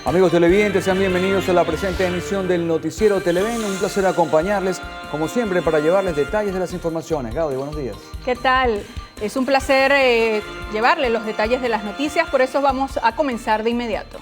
Amigos televidentes, sean bienvenidos a la presente emisión del Noticiero Televen. Un placer acompañarles, como siempre, para llevarles detalles de las informaciones. Gaudi, buenos días. ¿Qué tal? Es un placer llevarles los detalles de las noticias, por eso vamos a comenzar de inmediato.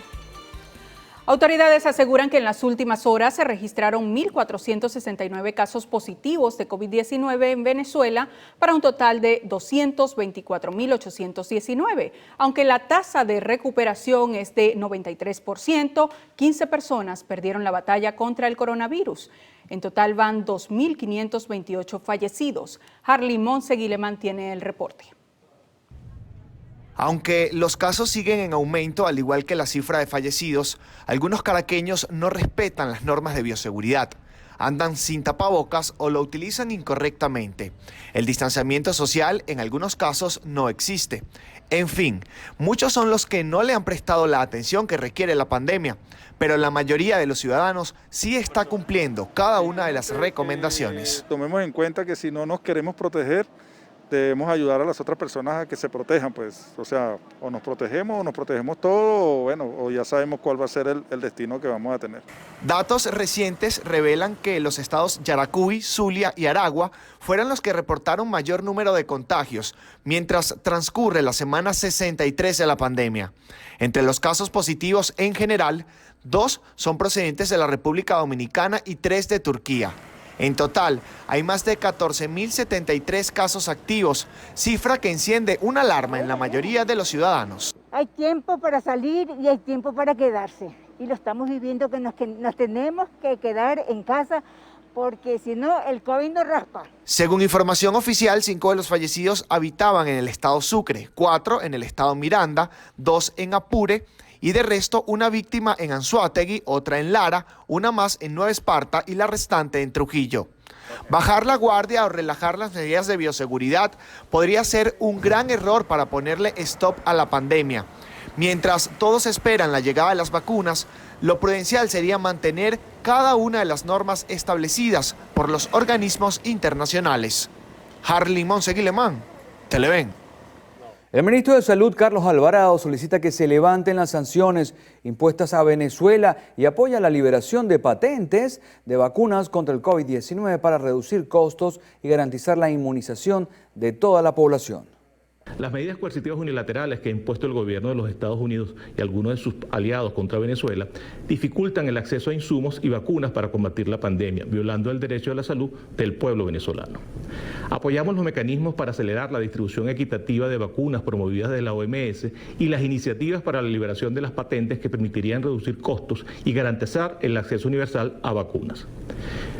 Autoridades aseguran que en las últimas horas se registraron 1.469 casos positivos de COVID-19 en Venezuela para un total de 224.819. Aunque la tasa de recuperación es de 93%, 15 personas perdieron la batalla contra el coronavirus. En total van 2.528 fallecidos. Harley Monseguileman tiene el reporte. Aunque los casos siguen en aumento, al igual que la cifra de fallecidos, algunos caraqueños no respetan las normas de bioseguridad. Andan sin tapabocas o lo utilizan incorrectamente. El distanciamiento social en algunos casos no existe. En fin, muchos son los que no le han prestado la atención que requiere la pandemia, pero la mayoría de los ciudadanos sí está cumpliendo cada una de las recomendaciones. Tomemos en cuenta que si no nos queremos proteger, debemos ayudar a las otras personas a que se protejan, pues, o sea, o nos protegemos todos, o ya sabemos cuál va a ser el destino que vamos a tener. Datos recientes revelan que los estados Yaracuy, Zulia y Aragua fueron los que reportaron mayor número de contagios, mientras transcurre la semana 63 de la pandemia. Entre los casos positivos en general, 2 son procedentes de la República Dominicana y 3 de Turquía. En total, hay más de 14.073 casos activos, cifra que enciende una alarma en la mayoría de los ciudadanos. Hay tiempo para salir y hay tiempo para quedarse. Y lo estamos viviendo que nos tenemos que quedar en casa porque si no, el COVID nos raspa. Según información oficial, 5 de los fallecidos habitaban en el estado Sucre, 4 en el estado Miranda, 2 en Apure, y de resto una víctima en Anzoátegui, otra en Lara, una más en Nueva Esparta y la restante en Trujillo. Bajar la guardia o relajar las medidas de bioseguridad podría ser un gran error para ponerle stop a la pandemia. Mientras todos esperan la llegada de las vacunas, lo prudencial sería mantener cada una de las normas establecidas por los organismos internacionales. Harley Monseguileman, Televen. El ministro de Salud, Carlos Alvarado, solicita que se levanten las sanciones impuestas a Venezuela y apoya la liberación de patentes de vacunas contra el COVID-19 para reducir costos y garantizar la inmunización de toda la población. Las medidas coercitivas unilaterales que ha impuesto el gobierno de los Estados Unidos y algunos de sus aliados contra Venezuela dificultan el acceso a insumos y vacunas para combatir la pandemia, violando el derecho a la salud del pueblo venezolano. Apoyamos los mecanismos para acelerar la distribución equitativa de vacunas promovidas de la OMS y las iniciativas para la liberación de las patentes que permitirían reducir costos y garantizar el acceso universal a vacunas.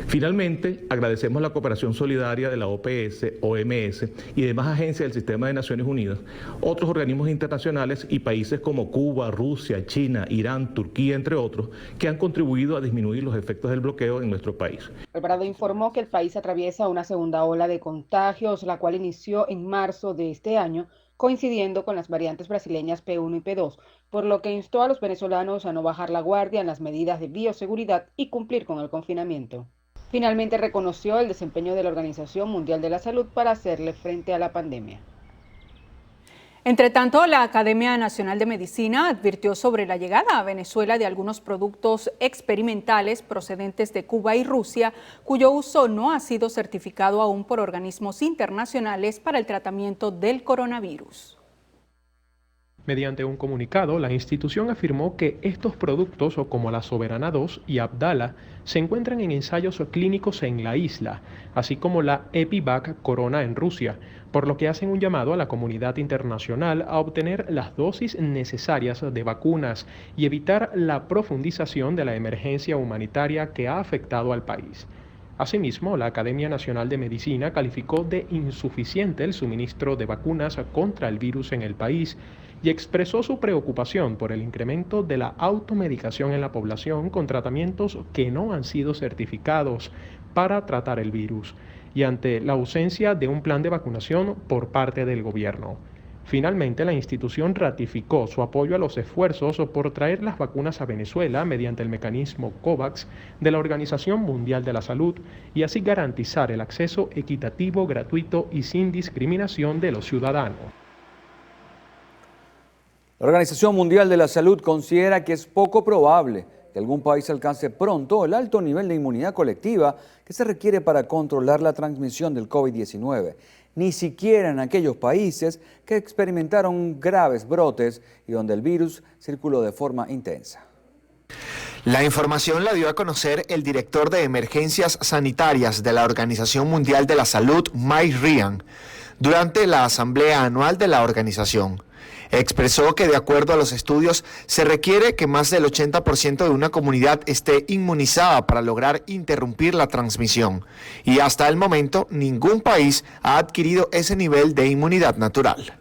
Finalmente, agradecemos la cooperación solidaria de la OPS, OMS y demás agencias del Sistema de Naciones Unidas, otros organismos internacionales y países como Cuba, Rusia, China, Irán, Turquía, entre otros, que han contribuido a disminuir los efectos del bloqueo en nuestro país. Alvarado informó que el país atraviesa una segunda ola de contagios, la cual inició en marzo de este año, coincidiendo con las variantes brasileñas P1 y P2, por lo que instó a los venezolanos a no bajar la guardia en las medidas de bioseguridad y cumplir con el confinamiento. Finalmente reconoció el desempeño de la Organización Mundial de la Salud para hacerle frente a la pandemia. Entre tanto, la Academia Nacional de Medicina advirtió sobre la llegada a Venezuela de algunos productos experimentales procedentes de Cuba y Rusia, cuyo uso no ha sido certificado aún por organismos internacionales para el tratamiento del coronavirus. Mediante un comunicado, la institución afirmó que estos productos, como la Soberana 2 y Abdala, se encuentran en ensayos clínicos en la isla, así como la Epivac Corona en Rusia, por lo que hacen un llamado a la comunidad internacional a obtener las dosis necesarias de vacunas y evitar la profundización de la emergencia humanitaria que ha afectado al país. Asimismo, la Academia Nacional de Medicina calificó de insuficiente el suministro de vacunas contra el virus en el país y expresó su preocupación por el incremento de la automedicación en la población con tratamientos que no han sido certificados para tratar el virus y ante la ausencia de un plan de vacunación por parte del gobierno. Finalmente, la institución ratificó su apoyo a los esfuerzos por traer las vacunas a Venezuela mediante el mecanismo COVAX de la Organización Mundial de la Salud y así garantizar el acceso equitativo, gratuito y sin discriminación de los ciudadanos. La Organización Mundial de la Salud considera que es poco probable que algún país alcance pronto el alto nivel de inmunidad colectiva que se requiere para controlar la transmisión del COVID-19, ni siquiera en aquellos países que experimentaron graves brotes y donde el virus circuló de forma intensa. La información la dio a conocer el director de Emergencias Sanitarias de la Organización Mundial de la Salud, Mike Ryan, durante la asamblea anual de la organización. Expresó que de acuerdo a los estudios se requiere que más del 80% de una comunidad esté inmunizada para lograr interrumpir la transmisión y hasta el momento ningún país ha adquirido ese nivel de inmunidad natural.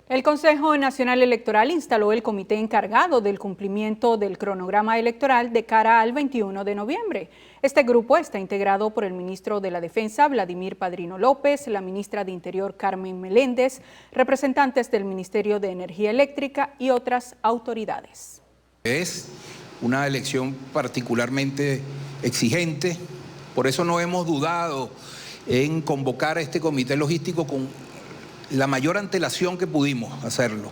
El Consejo Nacional Electoral instaló el comité encargado del cumplimiento del cronograma electoral de cara al 21 de noviembre. Este grupo está integrado por el ministro de la Defensa, Vladimir Padrino López, la ministra de Interior, Carmen Meléndez, representantes del Ministerio de Energía Eléctrica y otras autoridades. Es una elección particularmente exigente, por eso no hemos dudado en convocar a este comité logístico con la mayor antelación que pudimos hacerlo,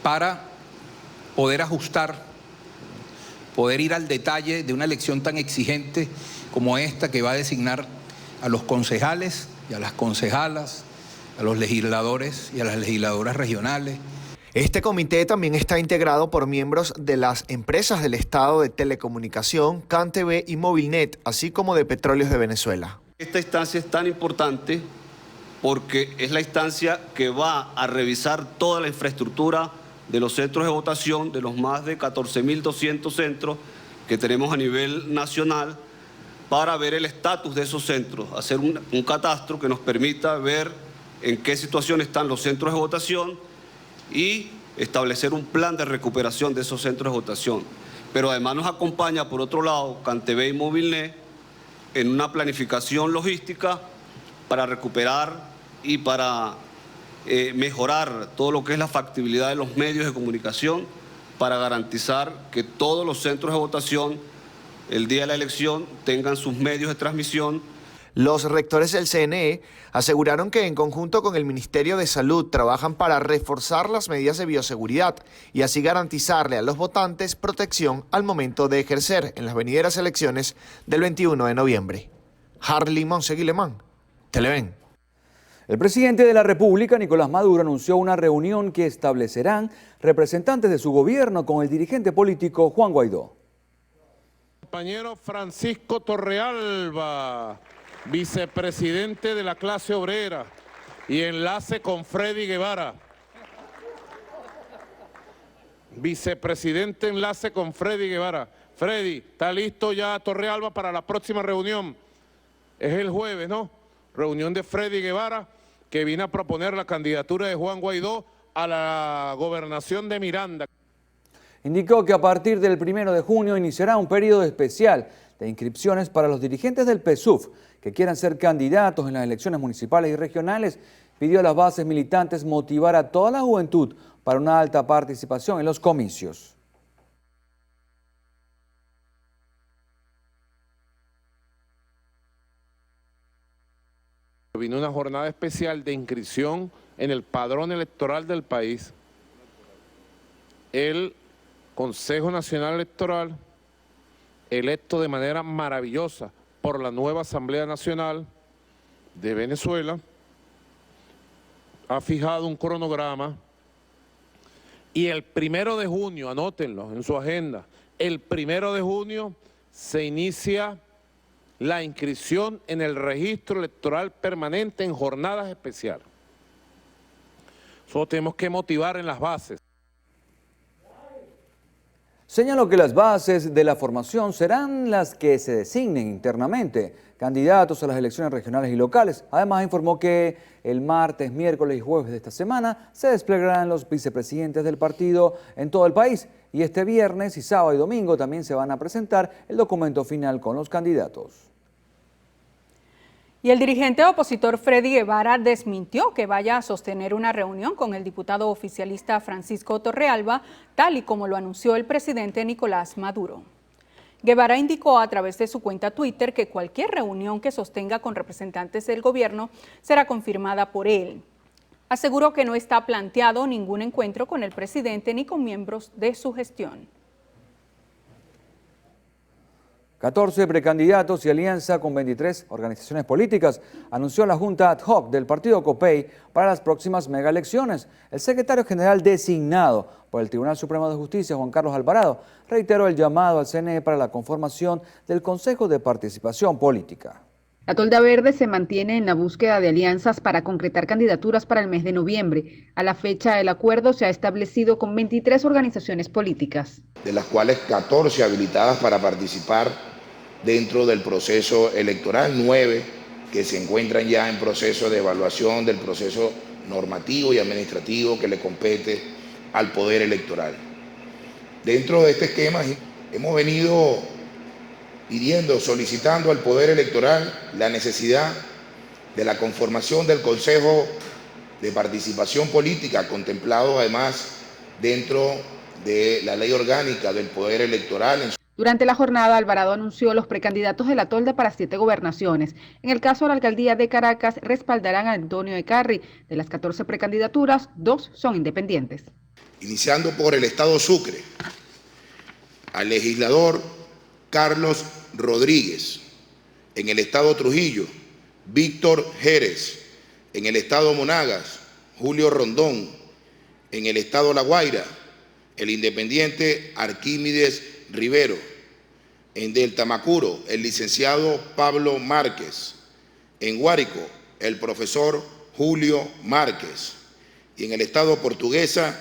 para poder ajustar, poder ir al detalle de una elección tan exigente como esta que va a designar a los concejales y a las concejalas, a los legisladores y a las legisladoras regionales. Este comité también está integrado por miembros de las empresas del Estado de Telecomunicación, CanTV y Movilnet, así como de Petróleos de Venezuela. Esta instancia es tan importante porque es la instancia que va a revisar toda la infraestructura de los centros de votación, de los más de 14.200 centros que tenemos a nivel nacional, para ver el estatus de esos centros, hacer un catastro que nos permita ver en qué situación están los centros de votación y establecer un plan de recuperación de esos centros de votación. Pero además nos acompaña, por otro lado, CanTV y Movilnet en una planificación logística para recuperar y para mejorar todo lo que es la factibilidad de los medios de comunicación para garantizar que todos los centros de votación el día de la elección tengan sus medios de transmisión. Los rectores del CNE aseguraron que en conjunto con el Ministerio de Salud trabajan para reforzar las medidas de bioseguridad y así garantizarle a los votantes protección al momento de ejercer en las venideras elecciones del 21 de noviembre. Harley Monseguilemán, Televen. El presidente de la República, Nicolás Maduro, anunció una reunión que establecerán representantes de su gobierno con el dirigente político Juan Guaidó. Compañero Francisco Torrealba, vicepresidente de la clase obrera y enlace con Freddy Guevara. Vicepresidente enlace con Freddy Guevara. Freddy, ¿está listo ya Torrealba para la próxima reunión? Es el jueves, ¿no? Reunión de Freddy Guevara, que viene a proponer la candidatura de Juan Guaidó a la gobernación de Miranda. Indicó que a partir del 1 de junio iniciará un periodo especial de inscripciones para los dirigentes del PSUV que quieran ser candidatos en las elecciones municipales y regionales. Pidió a las bases militantes motivar a toda la juventud para una alta participación en los comicios. Vino una jornada especial de inscripción en el padrón electoral del país. El Consejo Nacional Electoral, electo de manera maravillosa por la nueva Asamblea Nacional de Venezuela, ha fijado un cronograma y el 1 de junio, anótenlo en su agenda, el 1 de junio se inicia la inscripción en el registro electoral permanente en jornadas especiales. Solo tenemos que motivar en las bases. Señaló que las bases de la formación serán las que se designen internamente candidatos a las elecciones regionales y locales. Además informó que el martes, miércoles y jueves de esta semana se desplegarán los vicepresidentes del partido en todo el país y este viernes y sábado y domingo también se van a presentar el documento final con los candidatos. Y el dirigente opositor Freddy Guevara desmintió que vaya a sostener una reunión con el diputado oficialista Francisco Torrealba, tal y como lo anunció el presidente Nicolás Maduro. Guevara indicó a través de su cuenta Twitter que cualquier reunión que sostenga con representantes del gobierno será confirmada por él. Aseguró que no está planteado ningún encuentro con el presidente ni con miembros de su gestión. 14 precandidatos y alianza con 23 organizaciones políticas anunció la Junta Ad Hoc del Partido COPEI para las próximas megaelecciones. El secretario general designado por el Tribunal Supremo de Justicia, Juan Carlos Alvarado, reiteró el llamado al CNE para la conformación del Consejo de Participación Política. La Tolda Verde se mantiene en la búsqueda de alianzas para concretar candidaturas para el mes de noviembre. A la fecha, el acuerdo se ha establecido con 23 organizaciones políticas, de las cuales 14 habilitadas para participar dentro del proceso electoral, 9 que se encuentran ya en proceso de evaluación del proceso normativo y administrativo que le compete al Poder Electoral. Dentro de este esquema hemos venido pidiendo, solicitando al Poder Electoral la necesidad de la conformación del Consejo de Participación Política, contemplado además dentro de la Ley Orgánica del Poder Electoral. Durante la jornada, Alvarado anunció los precandidatos de la Tolda para 7 gobernaciones. En el caso de la alcaldía de Caracas, respaldarán a Antonio Ecarri. De las 14 precandidaturas, 2 son independientes. Iniciando por el estado Sucre, al legislador Carlos Rodríguez. En el estado Trujillo, Víctor Jerez. En el estado Monagas, Julio Rondón. En el estado La Guaira, el independiente Arquímedes Rivero. En Del Tamacuro, el licenciado Pablo Márquez. En Guárico, el profesor Julio Márquez. Y en el estado Portuguesa,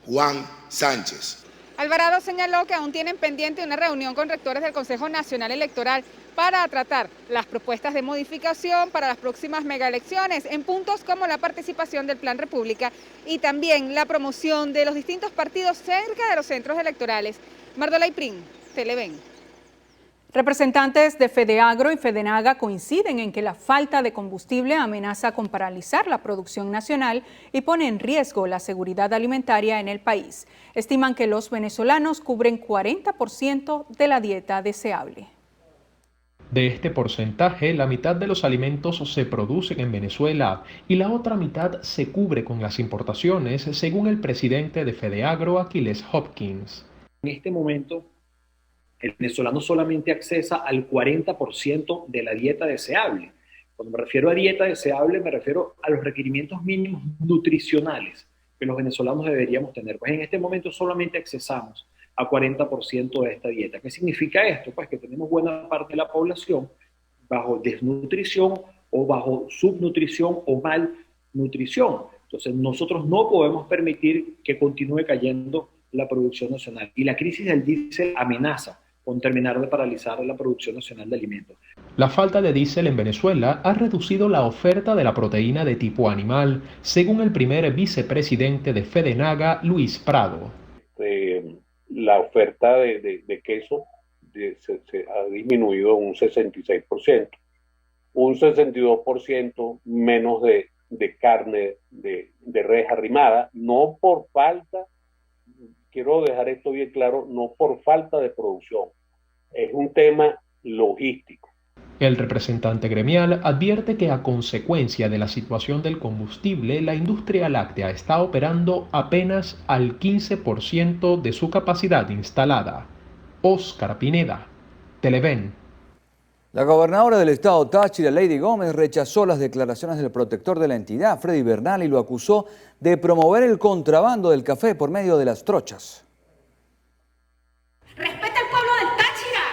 Juan Sánchez. Alvarado señaló que aún tienen pendiente una reunión con rectores del Consejo Nacional Electoral para tratar las propuestas de modificación para las próximas megaelecciones en puntos como la participación del Plan República y también la promoción de los distintos partidos cerca de los centros electorales. Mardola Iprín, Televen. Representantes de FEDEAGRO y FEDENAGA coinciden en que la falta de combustible amenaza con paralizar la producción nacional y pone en riesgo la seguridad alimentaria en el país. Estiman que los venezolanos cubren 40% de la dieta deseable. De este porcentaje, la mitad de los alimentos se producen en Venezuela y la otra mitad se cubre con las importaciones, según el presidente de FEDEAGRO, Aquiles Hopkins. En este momento, el venezolano solamente accesa al 40% de la dieta deseable. Cuando me refiero a dieta deseable, me refiero a los requerimientos mínimos nutricionales que los venezolanos deberíamos tener. Pues en este momento solamente accesamos a 40% de esta dieta. ¿Qué significa esto? Pues que tenemos buena parte de la población bajo desnutrición o bajo subnutrición o malnutrición. Entonces nosotros no podemos permitir que continúe cayendo la producción nacional. Y la crisis del diésel amenaza con terminar de paralizar la producción nacional de alimentos. La falta de diésel en Venezuela ha reducido la oferta de la proteína de tipo animal, según el primer vicepresidente de FEDENAGA, Luis Prado. La oferta de queso se ha disminuido un 66%, un 62% menos de carne de res arrimada, no por falta. Quiero dejar esto bien claro, no por falta de producción, es un tema logístico. El representante gremial advierte que a consecuencia de la situación del combustible, la industria láctea está operando apenas al 15% de su capacidad instalada. Óscar Pineda, Televen. La gobernadora del estado Táchira, Lady Gómez, rechazó las declaraciones del protector de la entidad, Freddy Bernal, y lo acusó de promover el contrabando del café por medio de las trochas. Respeta al pueblo del Táchira.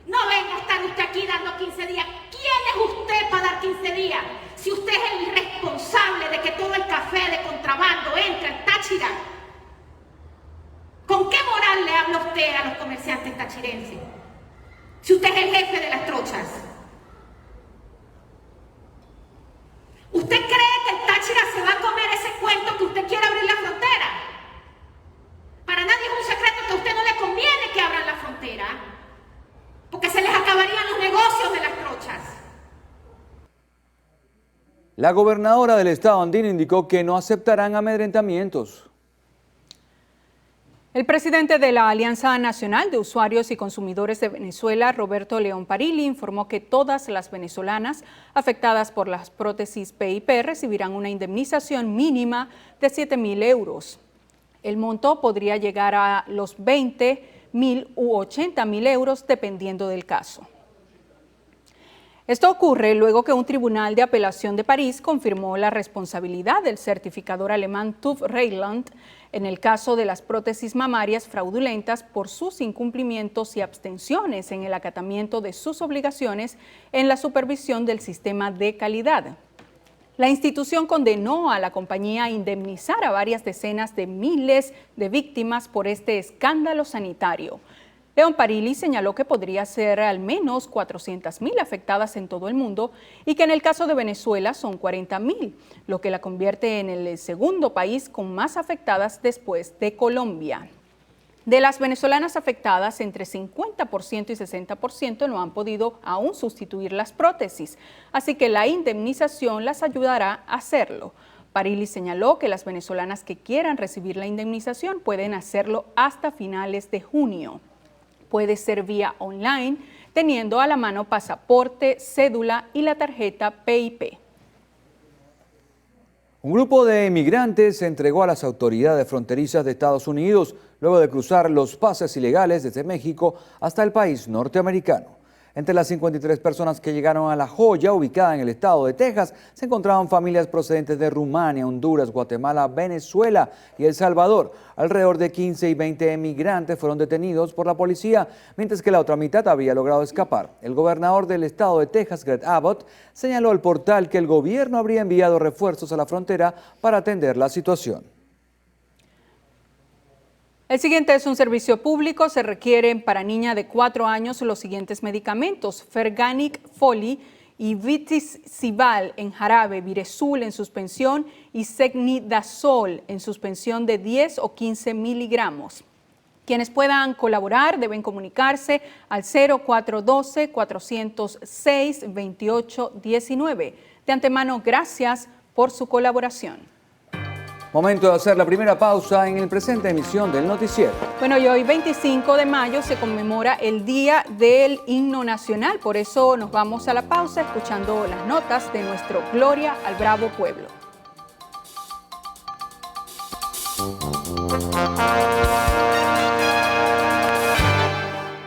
No venga a estar usted aquí dando 15 días. ¿Quién es usted para dar 15 días? Si usted es el responsable de que todo el café de contrabando entre al Táchira. ¿Con qué moral le habla usted a los comerciantes tachirenses? Si usted es el jefe de las trochas. ¿Usted cree que el Táchira se va a comer ese cuento que usted quiere abrir la frontera? Para nadie es un secreto que a usted no le conviene que abran la frontera, porque se les acabarían los negocios de las trochas. La gobernadora del estado andino indicó que no aceptarán amedrentamientos. El presidente de la Alianza Nacional de Usuarios y Consumidores de Venezuela, Roberto León Parili, informó que todas las venezolanas afectadas por las prótesis PIP recibirán una indemnización mínima de 7.000 euros. El monto podría llegar a los 20.000 u 80.000 euros dependiendo del caso. Esto ocurre luego que un tribunal de apelación de París confirmó la responsabilidad del certificador alemán TÜV Rheinland en el caso de las prótesis mamarias fraudulentas por sus incumplimientos y abstenciones en el acatamiento de sus obligaciones en la supervisión del sistema de calidad. La institución condenó a la compañía a indemnizar a varias decenas de miles de víctimas por este escándalo sanitario. León Parili señaló que podría ser al menos 400.000 afectadas en todo el mundo y que en el caso de Venezuela son 40.000, lo que la convierte en el segundo país con más afectadas después de Colombia. De las venezolanas afectadas, entre 50% y 60% no han podido aún sustituir las prótesis, así que la indemnización las ayudará a hacerlo. Parili señaló que las venezolanas que quieran recibir la indemnización pueden hacerlo hasta finales de junio. Puede ser vía online, teniendo a la mano pasaporte, cédula y la tarjeta PIP. Un grupo de inmigrantes se entregó a las autoridades fronterizas de Estados Unidos luego de cruzar los pases ilegales desde México hasta el país norteamericano. Entre las 53 personas que llegaron a La Joya, ubicada en el estado de Texas, se encontraban familias procedentes de Rumania, Honduras, Guatemala, Venezuela y El Salvador. Alrededor de 15 y 20 emigrantes fueron detenidos por la policía, mientras que la otra mitad había logrado escapar. El gobernador del estado de Texas, Greg Abbott, señaló al portal que el gobierno habría enviado refuerzos a la frontera para atender la situación. El siguiente es un servicio público. Se requieren para niña de 4 años los siguientes medicamentos: Ferganic Foli y Viticival en jarabe, Viresul en suspensión y Secnidazol en suspensión de 10 o 15 miligramos. Quienes puedan colaborar deben comunicarse al 0412-406-2819. De antemano, gracias por su colaboración. Momento de hacer la primera pausa en el presente emisión del noticiero. Bueno, y hoy 25 de mayo se conmemora el Día del Himno Nacional. Por eso nos vamos a la pausa escuchando las notas de nuestro Gloria al Bravo Pueblo.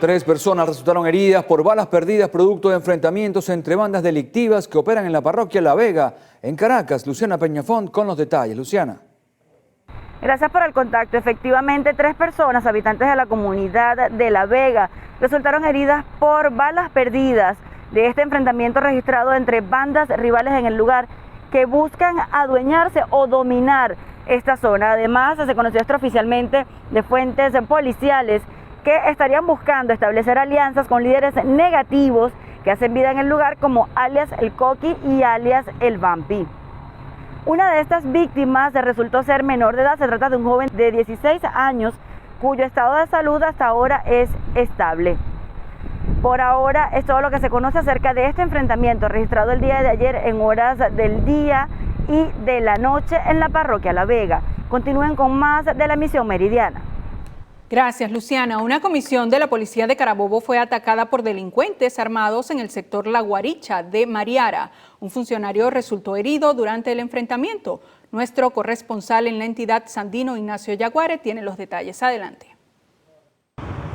Tres personas resultaron heridas por balas perdidas producto de enfrentamientos entre bandas delictivas que operan en la parroquia La Vega, en Caracas. Luciana Peñafont con los detalles. Luciana. Gracias por el contacto. Efectivamente, 3 personas, habitantes de la comunidad de La Vega, resultaron heridas por balas perdidas de este enfrentamiento registrado entre bandas rivales en el lugar que buscan adueñarse o dominar esta zona. Además, se conoció extraoficialmente de fuentes policiales que estarían buscando establecer alianzas con líderes negativos que hacen vida en el lugar, como alias El Coqui y alias El Vampi. Una de estas víctimas resultó ser menor de edad. Se trata de un joven de 16 años cuyo estado de salud hasta ahora es estable. Por ahora es todo lo que se conoce acerca de este enfrentamiento registrado el día de ayer en horas del día y de la noche en la parroquia La Vega. Continúen con más de la emisión meridiana. Gracias, Luciana. Una comisión de la policía de Carabobo fue atacada por delincuentes armados en el sector La Guaricha de Mariara. Un funcionario resultó herido durante el enfrentamiento. Nuestro corresponsal en la entidad, Sandino Ignacio Yaguare, tiene los detalles. Adelante.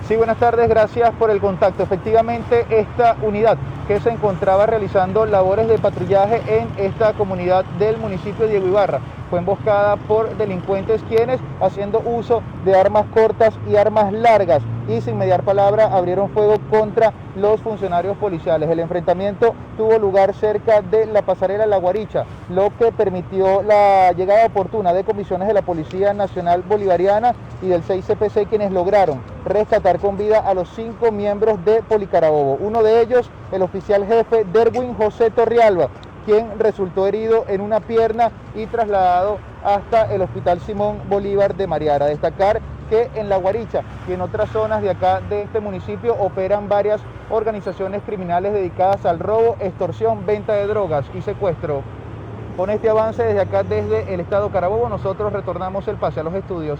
Sí, buenas tardes, gracias por el contacto. Efectivamente, esta unidad que se encontraba realizando labores de patrullaje en esta comunidad del municipio de Diego Ibarra fue emboscada por delincuentes quienes, haciendo uso de armas cortas y armas largas y sin mediar palabra, abrieron fuego contra los funcionarios policiales. El enfrentamiento tuvo lugar cerca de la pasarela La Guaricha, lo que permitió la llegada oportuna de comisiones de la Policía Nacional Bolivariana y del 6CPC, quienes lograron rescatar con vida a los 5 miembros de Policarabobo. Uno de ellos, el oficial jefe Derwin José Torrialba, quien resultó herido en una pierna y trasladado hasta el Hospital Simón Bolívar de Mariara. Destacar que en La Guaricha y en otras zonas de acá de este municipio operan varias organizaciones criminales dedicadas al robo, extorsión, venta de drogas y secuestro. Con este avance desde acá, desde el estado Carabobo, nosotros retornamos el pase a los estudios.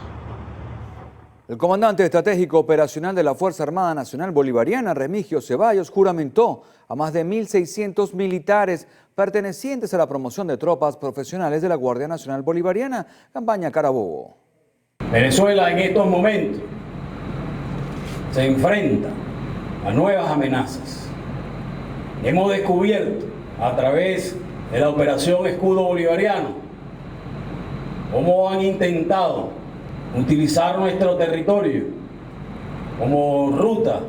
El comandante estratégico operacional de la Fuerza Armada Nacional Bolivariana, Remigio Ceballos, juramentó a más de 1.600 militares pertenecientes a la promoción de tropas profesionales de la Guardia Nacional Bolivariana, campaña Carabobo. Venezuela en estos momentos se enfrenta a nuevas amenazas. Hemos descubierto a través de la operación Escudo Bolivariano cómo han intentado utilizar nuestro territorio como ruta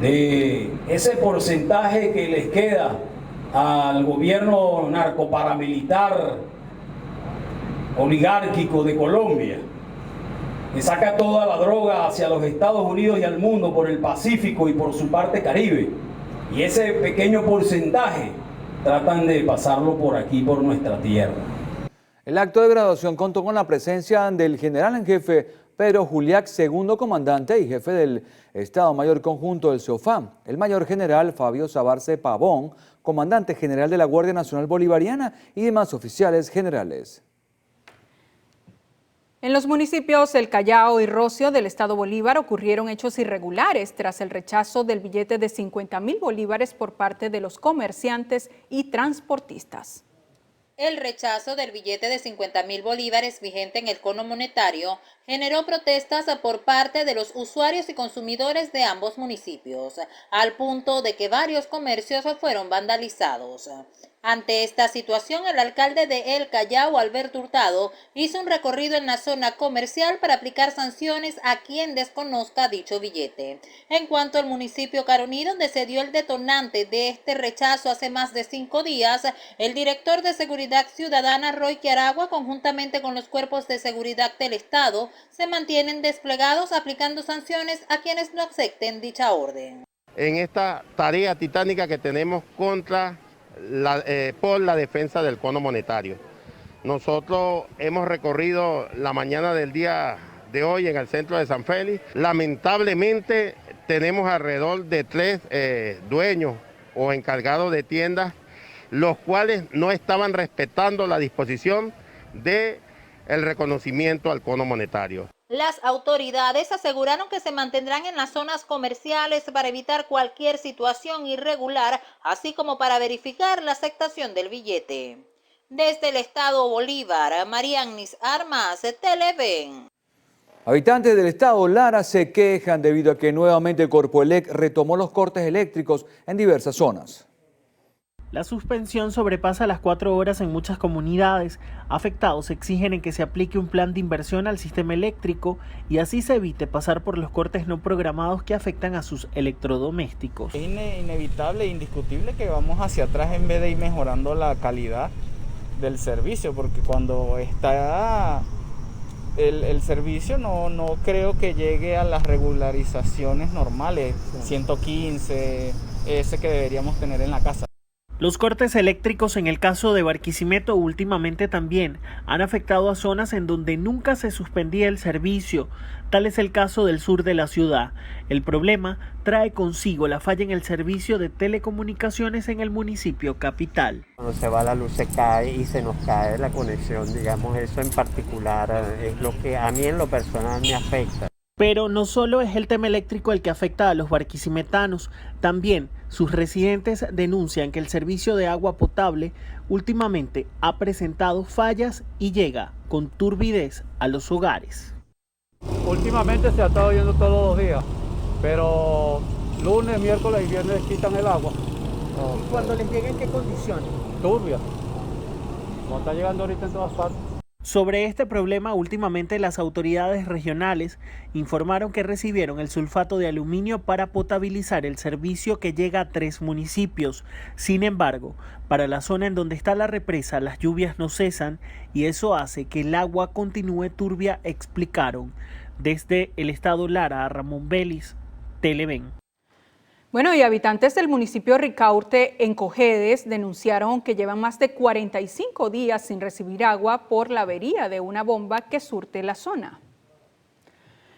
de ese porcentaje que les queda al gobierno narcoparamilitar oligárquico de Colombia, que saca toda la droga hacia los Estados Unidos y al mundo por el Pacífico y por su parte Caribe. Y ese pequeño porcentaje tratan de pasarlo por aquí, por nuestra tierra. El acto de graduación contó con la presencia del general en jefe Pedro Juliac, segundo comandante y jefe del Estado Mayor Conjunto del CEOFAM, el mayor general Fabio Sabarce Pavón, comandante general de la Guardia Nacional Bolivariana y demás oficiales generales. En los municipios El Callao y Rocio del estado Bolívar ocurrieron hechos irregulares tras el rechazo del billete de 50.000 bolívares por parte de los comerciantes y transportistas. El rechazo del billete de 50.000 bolívares vigente en el cono monetario generó protestas por parte de los usuarios y consumidores de ambos municipios, al punto de que varios comercios fueron vandalizados. Ante esta situación, el alcalde de El Callao, Alberto Hurtado, hizo un recorrido en la zona comercial para aplicar sanciones a quien desconozca dicho billete. En cuanto al municipio Caroní, donde se dio el detonante de este rechazo hace más de 5 días, el director de Seguridad Ciudadana, Roy Quiaragua, conjuntamente con los cuerpos de seguridad del Estado, se mantienen desplegados aplicando sanciones a quienes no acepten dicha orden. En esta tarea titánica que tenemos por la defensa del cono monetario. Nosotros hemos recorrido la mañana del día de hoy en el centro de San Félix. Lamentablemente tenemos alrededor de 3 dueños o encargados de tiendas, los cuales no estaban respetando la disposición del reconocimiento al cono monetario. Las autoridades aseguraron que se mantendrán en las zonas comerciales para evitar cualquier situación irregular, así como para verificar la aceptación del billete. Desde el estado Bolívar, Marianis Armas, Televen. Habitantes del estado Lara se quejan debido a que nuevamente Corpoelec retomó los cortes eléctricos en diversas zonas. La suspensión sobrepasa las 4 horas en muchas comunidades. Afectados exigen en que se aplique un plan de inversión al sistema eléctrico y así se evite pasar por los cortes no programados que afectan a sus electrodomésticos. Es inevitable e indiscutible que vamos hacia atrás en vez de ir mejorando la calidad del servicio, porque cuando está el servicio no creo que llegue a las regularizaciones normales, 115, ese que deberíamos tener en la casa. Los cortes eléctricos en el caso de Barquisimeto últimamente también han afectado a zonas en donde nunca se suspendía el servicio. Tal es el caso del sur de la ciudad. El problema trae consigo la falla en el servicio de telecomunicaciones en el municipio capital. Cuando se va la luz se cae y se nos cae la conexión, digamos, eso en particular es lo que a mí en lo personal me afecta. Pero no solo es el tema eléctrico el que afecta a los barquisimetanos, también sus residentes denuncian que el servicio de agua potable últimamente ha presentado fallas y llega con turbidez a los hogares. Últimamente se ha estado yendo todos los días, pero lunes, miércoles y viernes quitan el agua. ¿Y cuando les llega en qué condiciones? Turbia, como está llegando ahorita en todas partes. Sobre este problema, últimamente las autoridades regionales informaron que recibieron el sulfato de aluminio para potabilizar el servicio que llega a 3 municipios. Sin embargo, para la zona en donde está la represa, las lluvias no cesan y eso hace que el agua continúe turbia, explicaron. Desde el estado Lara, a Ramón Vélez, Televen. Bueno, y habitantes del municipio Ricaurte en Cojedes denunciaron que llevan más de 45 días sin recibir agua por la avería de una bomba que surte la zona.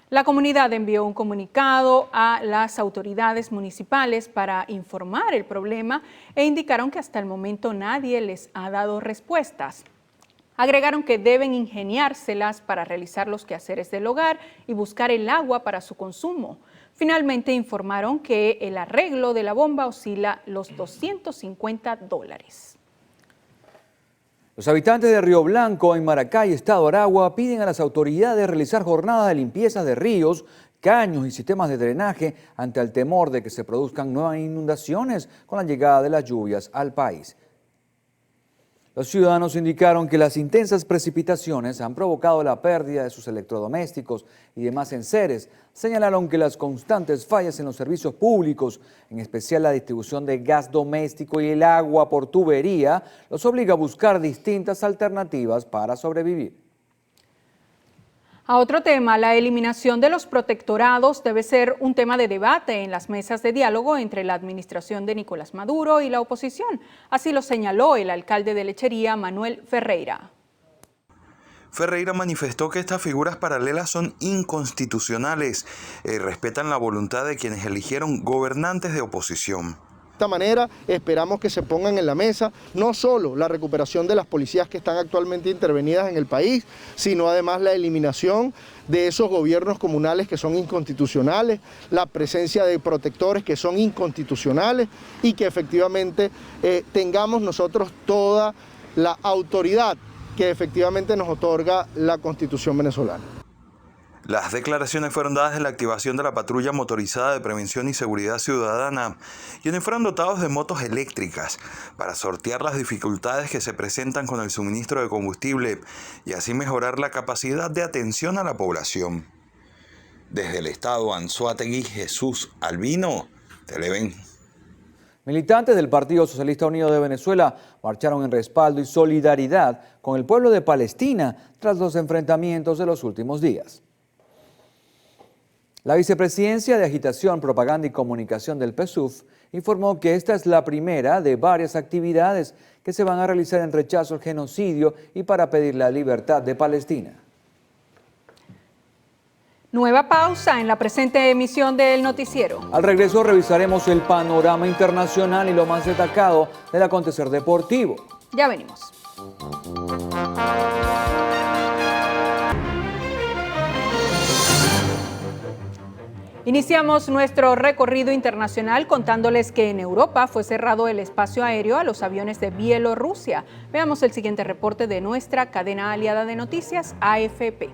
La comunidad envió un comunicado a las autoridades municipales para informar el problema e indicaron que hasta el momento nadie les ha dado respuestas. Agregaron que deben ingeniárselas para realizar los quehaceres del hogar y buscar el agua para su consumo. Finalmente informaron que el arreglo de la bomba oscila los $250. Los habitantes de Río Blanco, en Maracay, Estado Aragua, piden a las autoridades realizar jornadas de limpieza de ríos, caños y sistemas de drenaje ante el temor de que se produzcan nuevas inundaciones con la llegada de las lluvias al país. Los ciudadanos indicaron que las intensas precipitaciones han provocado la pérdida de sus electrodomésticos y demás enseres. Señalaron que las constantes fallas en los servicios públicos, en especial la distribución de gas doméstico y el agua por tubería, los obliga a buscar distintas alternativas para sobrevivir. A otro tema, la eliminación de los protectorados debe ser un tema de debate en las mesas de diálogo entre la administración de Nicolás Maduro y la oposición. Así lo señaló el alcalde de Lechería, Manuel Ferreira. Ferreira manifestó que estas figuras paralelas son inconstitucionales y respetan la voluntad de quienes eligieron gobernantes de oposición. De esta manera esperamos que se pongan en la mesa no solo la recuperación de las policías que están actualmente intervenidas en el país, sino además la eliminación de esos gobiernos comunales que son inconstitucionales, la presencia de protectores que son inconstitucionales y que efectivamente tengamos nosotros toda la autoridad que efectivamente nos otorga la Constitución venezolana. Las declaraciones fueron dadas en la activación de la patrulla motorizada de prevención y seguridad ciudadana, quienes fueron dotados de motos eléctricas para sortear las dificultades que se presentan con el suministro de combustible y así mejorar la capacidad de atención a la población. Desde el estado Anzoátegui, Jesús Albino, Televen. Militantes del Partido Socialista Unido de Venezuela marcharon en respaldo y solidaridad con el pueblo de Palestina tras los enfrentamientos de los últimos días. La Vicepresidencia de Agitación, Propaganda y Comunicación del PSUV informó que esta es la primera de varias actividades que se van a realizar en rechazo al genocidio y para pedir la libertad de Palestina. Nueva pausa en la presente emisión del noticiero. Al regreso revisaremos el panorama internacional y lo más destacado del acontecer deportivo. Ya venimos. Iniciamos nuestro recorrido internacional contándoles que en Europa fue cerrado el espacio aéreo a los aviones de Bielorrusia. Veamos el siguiente reporte de nuestra cadena aliada de noticias, AFP.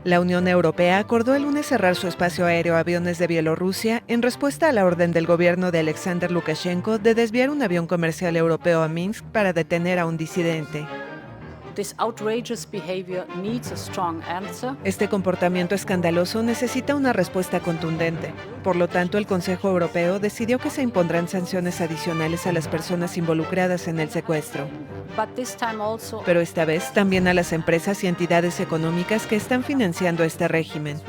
La Unión Europea acordó el lunes cerrar su espacio aéreo a aviones de Bielorrusia en respuesta a la orden del gobierno de Alexander Lukashenko de desviar un avión comercial europeo a Minsk para detener a un disidente. Este comportamiento escandaloso necesita una respuesta contundente. Por lo tanto, el Consejo Europeo decidió que se impondrán sanciones adicionales a las personas involucradas en el secuestro. Pero esta vez también a las empresas y entidades económicas que están financiando este régimen.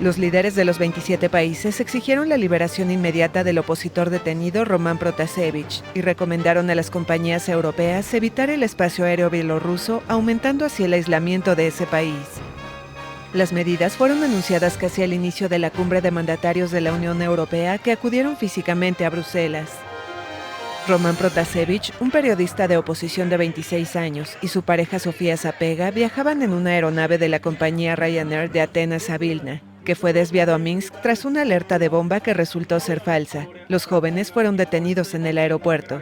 Los líderes de los 27 países exigieron la liberación inmediata del opositor detenido Roman Protasevich y recomendaron a las compañías europeas evitar el espacio aéreo bielorruso, aumentando así el aislamiento de ese país. Las medidas fueron anunciadas casi al inicio de la cumbre de mandatarios de la Unión Europea que acudieron físicamente a Bruselas. Roman Protasevich, un periodista de oposición de 26 años, y su pareja Sofía Sapega viajaban en una aeronave de la compañía Ryanair de Atenas a Vilna, que fue desviado a Minsk tras una alerta de bomba que resultó ser falsa. Los jóvenes fueron detenidos en el aeropuerto.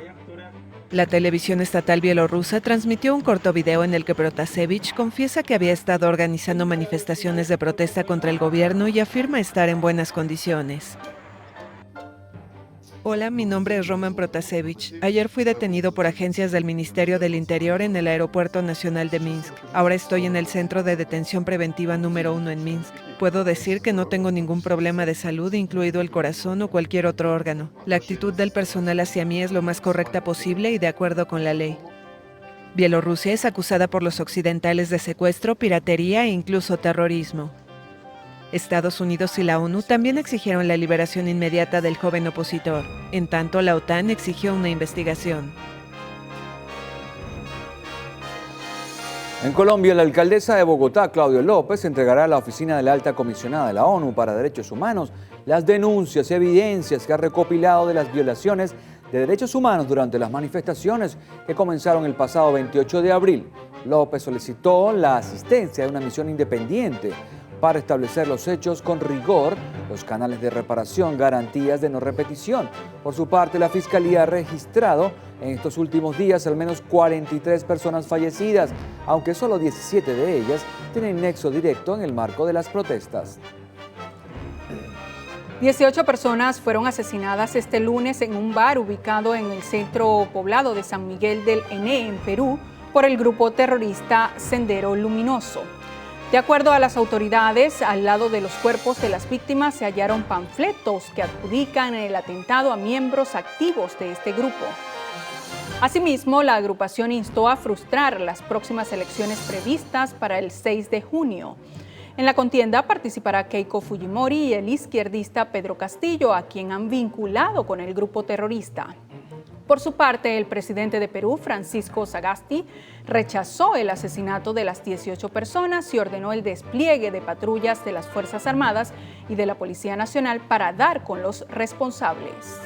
La televisión estatal bielorrusa transmitió un corto video en el que Protasevich confiesa que había estado organizando manifestaciones de protesta contra el gobierno y afirma estar en buenas condiciones. Hola, mi nombre es Roman Protasevich. Ayer fui detenido por agencias del Ministerio del Interior en el Aeropuerto Nacional de Minsk. Ahora estoy en el Centro de Detención Preventiva número 1 en Minsk. Puedo decir que no tengo ningún problema de salud, incluido el corazón o cualquier otro órgano. La actitud del personal hacia mí es lo más correcta posible y de acuerdo con la ley. Bielorrusia es acusada por los occidentales de secuestro, piratería e incluso terrorismo. Estados Unidos y la ONU también exigieron la liberación inmediata del joven opositor. En tanto, la OTAN exigió una investigación. En Colombia, la alcaldesa de Bogotá, Claudia López, entregará a la oficina de la Alta Comisionada de la ONU para Derechos Humanos las denuncias y evidencias que ha recopilado de las violaciones de derechos humanos durante las manifestaciones que comenzaron el pasado 28 de abril. López solicitó la asistencia de una misión independiente para establecer los hechos con rigor, los canales de reparación, garantías de no repetición. Por su parte, la Fiscalía ha registrado en estos últimos días al menos 43 personas fallecidas, aunque solo 17 de ellas tienen nexo directo en el marco de las protestas. 18 personas fueron asesinadas este lunes en un bar ubicado en el centro poblado de San Miguel del Ene, en Perú, por el grupo terrorista Sendero Luminoso. De acuerdo a las autoridades, al lado de los cuerpos de las víctimas se hallaron panfletos que adjudican el atentado a miembros activos de este grupo. Asimismo, la agrupación instó a frustrar las próximas elecciones previstas para el 6 de junio. En la contienda participará Keiko Fujimori y el izquierdista Pedro Castillo, a quien han vinculado con el grupo terrorista. Por su parte, el presidente de Perú, Francisco Sagasti, rechazó el asesinato de las 18 personas y ordenó el despliegue de patrullas de las Fuerzas Armadas y de la Policía Nacional para dar con los responsables.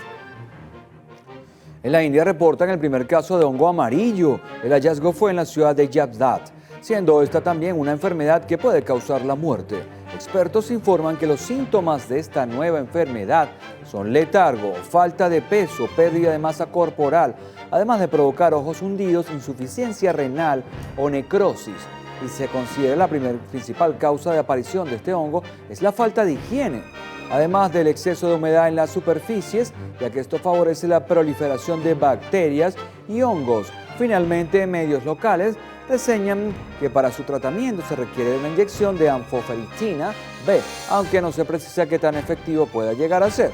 En la India reportan el primer caso de hongo amarillo. El hallazgo fue en la ciudad de Jabdat, siendo esta también una enfermedad que puede causar la muerte. Expertos informan que los síntomas de esta nueva enfermedad son letargo, falta de peso, pérdida de masa corporal, además de provocar ojos hundidos, insuficiencia renal o necrosis. Y se considera la principal causa de aparición de este hongo es la falta de higiene, además del exceso de humedad en las superficies, ya que esto favorece la proliferación de bacterias y hongos. Finalmente, medios locales reseñan que para su tratamiento se requiere una inyección de anfoferitina B, aunque no se precisa qué tan efectivo pueda llegar a ser.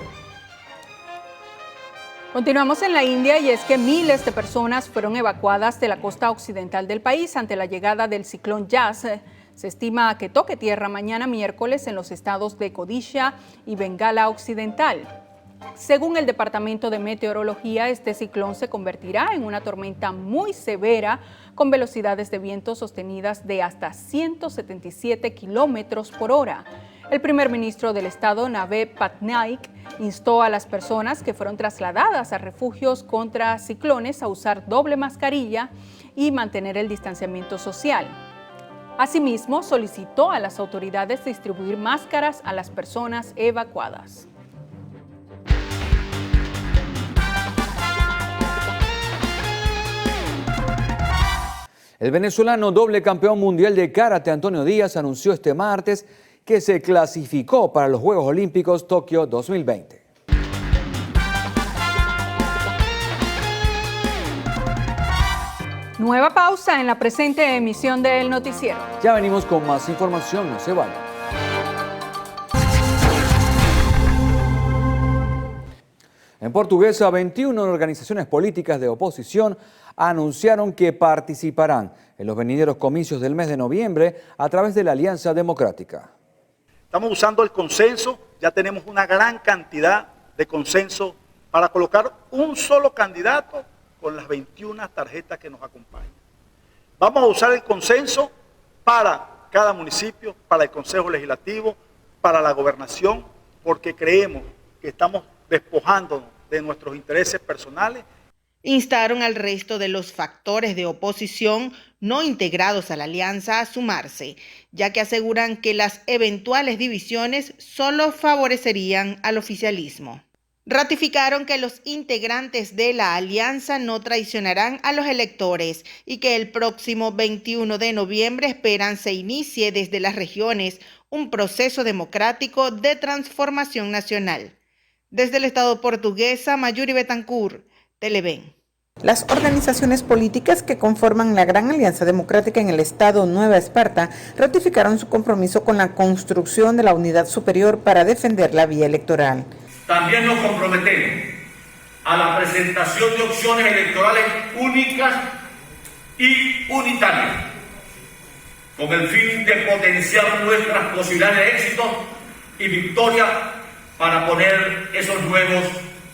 Continuamos en la India y es que miles de personas fueron evacuadas de la costa occidental del país ante la llegada del ciclón Yas. Se estima que toque tierra mañana miércoles en los estados de Odisha y Bengala Occidental. Según el Departamento de Meteorología, este ciclón se convertirá en una tormenta muy severa con velocidades de viento sostenidas de hasta 177 kilómetros por hora. El primer ministro del estado, Naved Patnaik, instó a las personas que fueron trasladadas a refugios contra ciclones a usar doble mascarilla y mantener el distanciamiento social. Asimismo, solicitó a las autoridades distribuir máscaras a las personas evacuadas. El venezolano doble campeón mundial de karate Antonio Díaz anunció este martes que se clasificó para los Juegos Olímpicos Tokio 2020. Nueva pausa en la presente emisión del noticiero. Ya venimos con más información, no se vayan. En Portuguesa, 21 organizaciones políticas de oposición anunciaron que participarán en los venideros comicios del mes de noviembre a través de la Alianza Democrática. Estamos usando el consenso, ya tenemos una gran cantidad de consenso para colocar un solo candidato con las 21 tarjetas que nos acompañan. Vamos a usar el consenso para cada municipio, para el Consejo Legislativo, para la gobernación, porque creemos que estamos despojándonos de nuestros intereses personales. Instaron al resto de los factores de oposición no integrados a la alianza a sumarse, ya que aseguran que las eventuales divisiones solo favorecerían al oficialismo. Ratificaron que los integrantes de la alianza no traicionarán a los electores y que el próximo 21 de noviembre esperan se inicie desde las regiones un proceso democrático de transformación nacional. Desde el Estado portuguesa, Mayuri Betancourt, Televen. Las organizaciones políticas que conforman la Gran Alianza Democrática en el Estado Nueva Esparta ratificaron su compromiso con la construcción de la unidad superior para defender la vía electoral. También nos comprometemos a la presentación de opciones electorales únicas y unitarias, con el fin de potenciar nuestras posibilidades de éxito y victoria para poner esos nuevos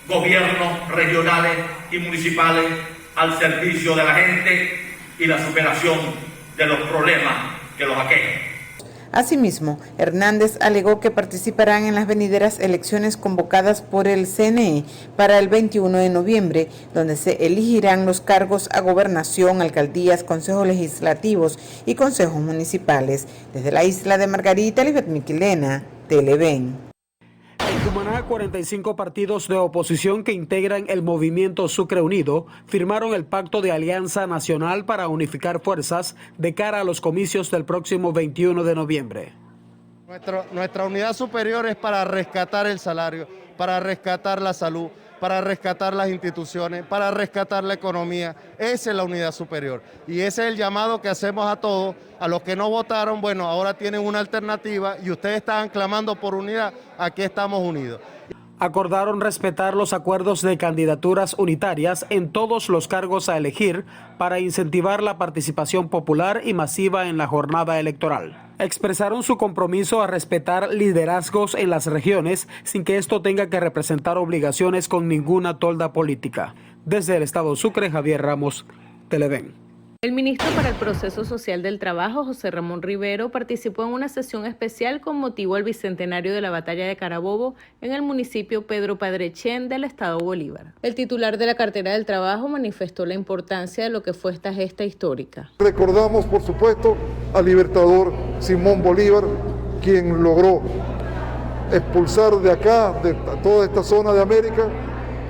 gobiernos regionales y municipales al servicio de la gente y la superación de los problemas que los aquejan. Asimismo, Hernández alegó que participarán en las venideras elecciones convocadas por el CNE para el 21 de noviembre, donde se elegirán los cargos a gobernación, alcaldías, consejos legislativos y consejos municipales. Desde la isla de Margarita, Lisbeth Miquilena, Televen. En Cumaná, 45 partidos de oposición que integran el movimiento Sucre Unido firmaron el Pacto de Alianza Nacional para unificar fuerzas de cara a los comicios del próximo 21 de noviembre. Nuestra unidad superior es para rescatar el salario, para rescatar la salud, para rescatar las instituciones, para rescatar la economía. Esa es la unidad superior. Y ese es el llamado que hacemos a todos, a los que no votaron, bueno, ahora tienen una alternativa y ustedes estaban clamando por unidad, aquí estamos unidos. Acordaron respetar los acuerdos de candidaturas unitarias en todos los cargos a elegir para incentivar la participación popular y masiva en la jornada electoral. Expresaron su compromiso a respetar liderazgos en las regiones sin que esto tenga que representar obligaciones con ninguna tolda política. Desde el estado Sucre, Javier Ramos, Televen. El ministro para el Proceso Social del Trabajo, José Ramón Rivero, participó en una sesión especial con motivo al bicentenario de la Batalla de Carabobo en el municipio Pedro Padrechén del estado Bolívar. El titular de la cartera del trabajo manifestó la importancia de lo que fue esta gesta histórica. Recordamos, por supuesto, al libertador Simón Bolívar, quien logró expulsar de acá, de toda esta zona de América,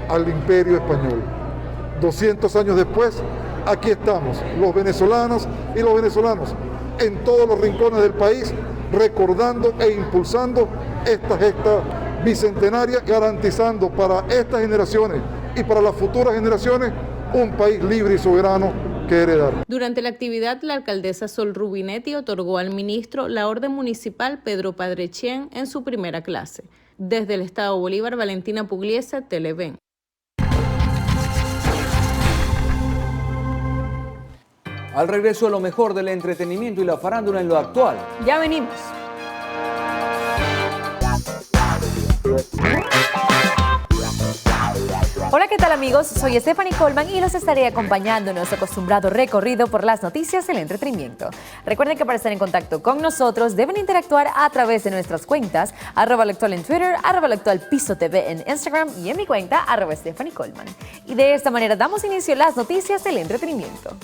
al Imperio Español. 200 años después, aquí estamos, los venezolanos y los venezolanos, en todos los rincones del país, recordando e impulsando esta gesta bicentenaria, garantizando para estas generaciones y para las futuras generaciones un país libre y soberano que heredar. Durante la actividad, la alcaldesa Sol Rubinetti otorgó al ministro la Orden Municipal Pedro Padrechén en su primera clase. Desde el estado Bolívar, Valentina Pugliese, Televen. Al regreso, lo mejor del entretenimiento y la farándula en lo actual. Ya venimos. Hola, ¿qué tal amigos? Soy Stephanie Coleman y los estaré acompañando en nuestro acostumbrado recorrido por las noticias del entretenimiento. Recuerden que para estar en contacto con nosotros deben interactuar a través de nuestras cuentas @loactual en Twitter, @loactualpisotv en Instagram y en mi cuenta @Stephanie Coleman. Y de esta manera damos inicio a las noticias del entretenimiento.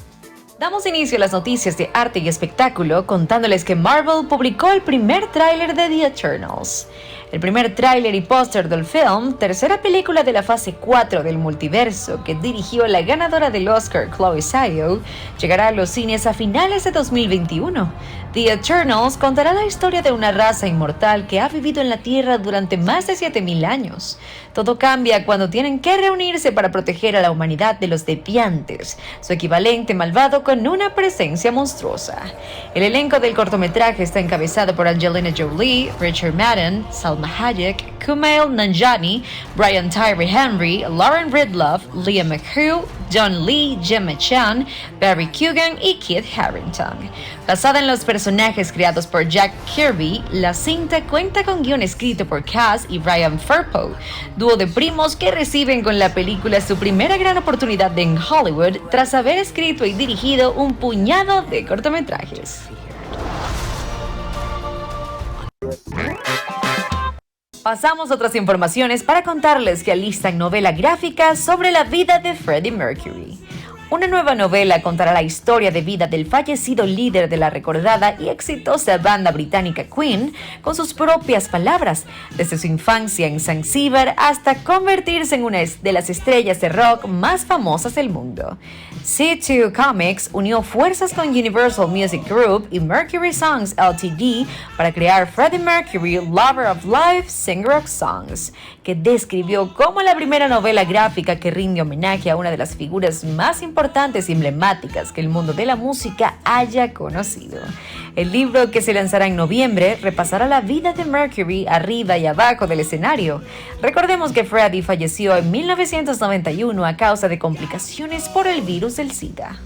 Damos inicio a las noticias de arte y espectáculo contándoles que Marvel publicó el primer tráiler de The Eternals. El primer tráiler y póster del film, tercera película de la fase 4 del multiverso que dirigió la ganadora del Oscar Chloe Zhao, llegará a los cines a finales de 2021. The Eternals contará la historia de una raza inmortal que ha vivido en la Tierra durante más de 7000 años. Todo cambia cuando tienen que reunirse para proteger a la humanidad de los deviantes, su equivalente malvado con una presencia monstruosa. El elenco del cortometraje está encabezado por Angelina Jolie, Richard Madden, Salma Hayek, Kumail Nanjiani, Brian Tyree Henry, Lauren Ridloff, Liam McHugh, John Lee, Gemma Chan, Barry Keoghan y Kit Harington. Basada en los personajes creados por Jack Kirby, la cinta cuenta con guion escrito por Cass y Brian Firpo, dúo de primos que reciben con la película su primera gran oportunidad en Hollywood tras haber escrito y dirigido un puñado de cortometrajes. Pasamos a otras informaciones para contarles que alistan novela gráfica sobre la vida de Freddie Mercury. Una nueva novela contará la historia de vida del fallecido líder de la recordada y exitosa banda británica Queen con sus propias palabras, desde su infancia en Zanzíbar hasta convertirse en una de las estrellas de rock más famosas del mundo. C2 Comics unió fuerzas con Universal Music Group y Mercury Songs Ltd. para crear Freddie Mercury, Lover of Life, Singer of Songs, que describió como la primera novela gráfica que rinde homenaje a una de las figuras más importantes y emblemáticas que el mundo de la música haya conocido. El libro, que se lanzará en noviembre, repasará la vida de Mercury arriba y abajo del escenario. Recordemos que Freddie falleció en 1991 a causa de complicaciones por el virus del SIDA.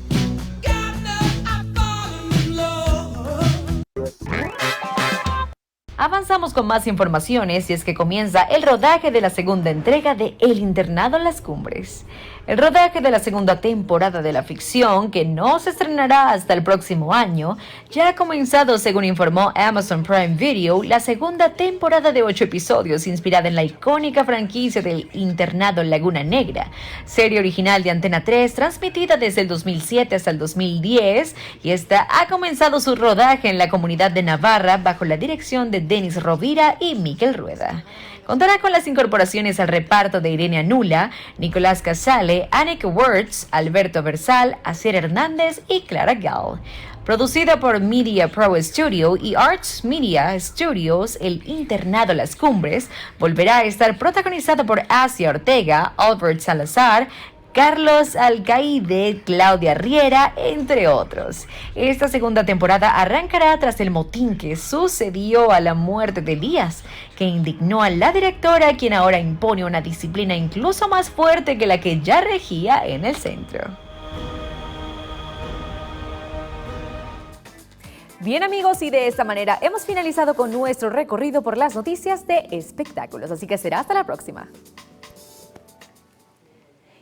Avanzamos con más informaciones y es que comienza el rodaje de la segunda entrega de El Internado en las Cumbres. El rodaje de la segunda temporada de la ficción, que no se estrenará hasta el próximo año, ya ha comenzado, según informó Amazon Prime Video, la segunda temporada de 8 episodios inspirada en la icónica franquicia del Internado Laguna Negra, serie original de Antena 3 transmitida desde el 2007 hasta el 2010, y esta ha comenzado su rodaje en la comunidad de Navarra bajo la dirección de Denis Rovira y Miquel Rueda. Contará con las incorporaciones al reparto de Irene Anula, Nicolás Casale, Anneke Wertz, Alberto Bersal, Asier Hernández y Clara Gal. Producida por Media Pro Studio y Arts Media Studios, El Internado Las Cumbres volverá a estar protagonizado por Asia Ortega, Albert Salazar, Carlos Alcaide, Claudia Riera, entre otros. Esta segunda temporada arrancará tras el motín que sucedió a la muerte de Díaz, que indignó a la directora, quien ahora impone una disciplina incluso más fuerte que la que ya regía en el centro. Bien, amigos, y de esta manera hemos finalizado con nuestro recorrido por las noticias de espectáculos, así que será hasta la próxima.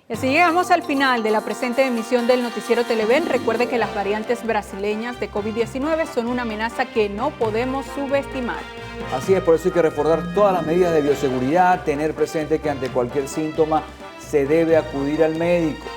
Y así llegamos al final de la presente emisión del Noticiero Televen. Recuerde que las variantes brasileñas de COVID-19 son una amenaza que no podemos subestimar. Así es, por eso hay que reforzar todas las medidas de bioseguridad, tener presente que ante cualquier síntoma se debe acudir al médico.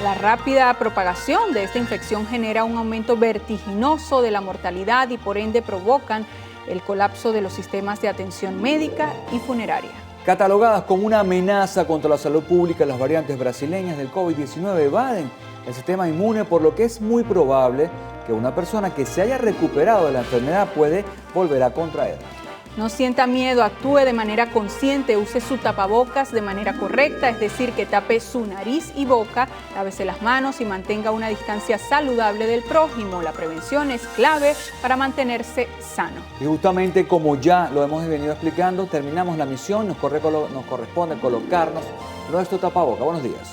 La rápida propagación de esta infección genera un aumento vertiginoso de la mortalidad y por ende provocan el colapso de los sistemas de atención médica y funeraria. Catalogadas como una amenaza contra la salud pública, las variantes brasileñas del COVID-19 evaden el sistema inmune, por lo que es muy probable que una persona que se haya recuperado de la enfermedad puede volver a contraerla. No sienta miedo, actúe de manera consciente, use su tapabocas de manera correcta, es decir, que tape su nariz y boca, lávese las manos y mantenga una distancia saludable del prójimo. La prevención es clave para mantenerse sano. Y justamente como ya lo hemos venido explicando, terminamos la misión, nos corresponde colocarnos nuestro tapabocas. Buenos días.